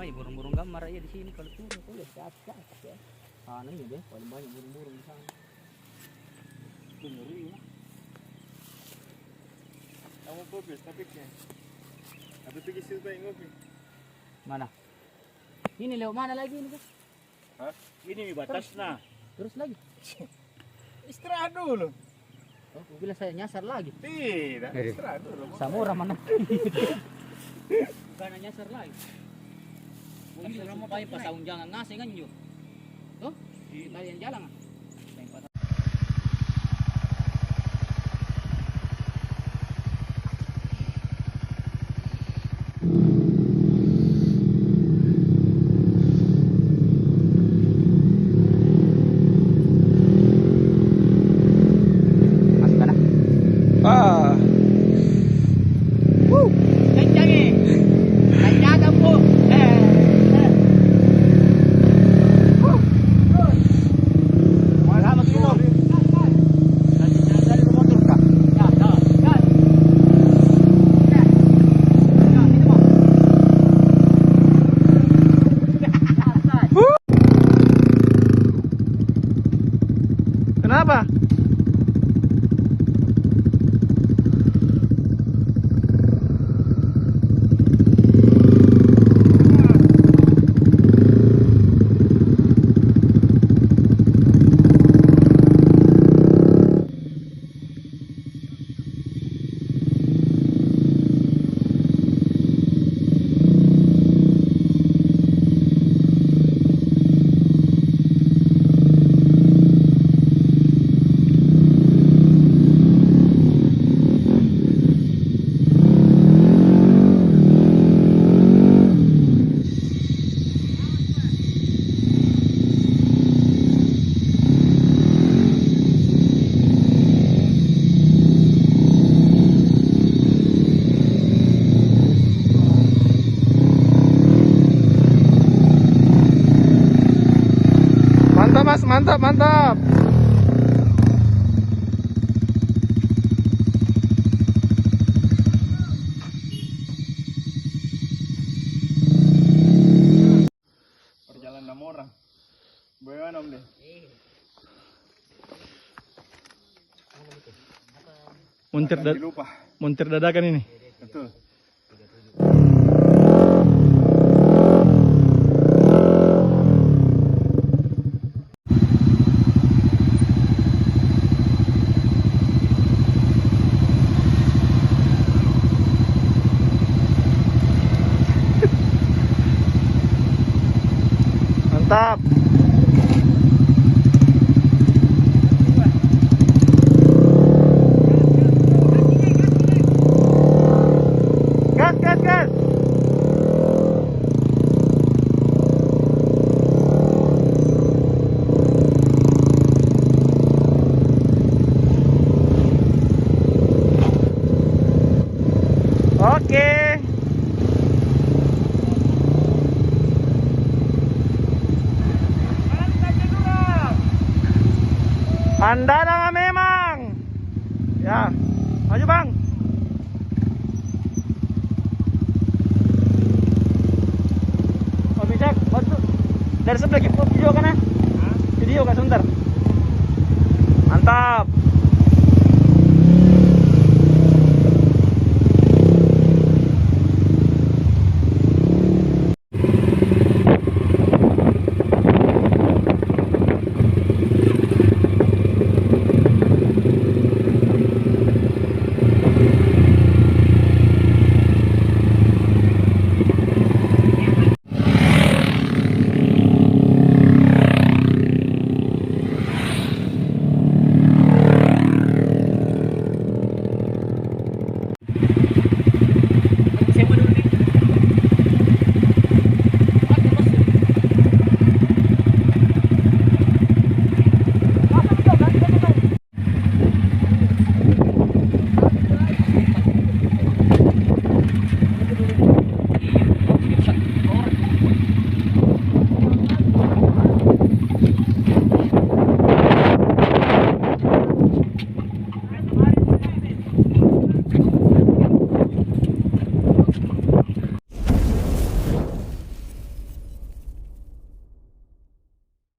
Banyak burung-burung gambar aja di sini kalau turun tuh lihat cacat ya. Anehnya deh, paling banyak burung-burung di sana. Bener ya. Kamu kopi tapi kan. Apa tuh kisah baik ngopi? Mana? Ini lewat mana lagi ini kan? Hah? Ini batasnya. Terus lagi? Istirahat dulu. Oh, bila saya nyasar lagi. Tidak, istirahat dulu. Samura mana? Bukan nyasar lagi. Kan supaya pasaun jangan ngasih kan yuk. Tuh, kalian jalan. Kenapa? Mas, mantap, mantap. Perjalanan 6 orang. Bagaimana Om deh? Montir dadakan ini. Betul. Mantap. Gas, gas, gas. Oke. Pandana memang. Ya, maju bang. Oh bisa, dari sebelah video kan ya? Video kan sebentar. Mantap.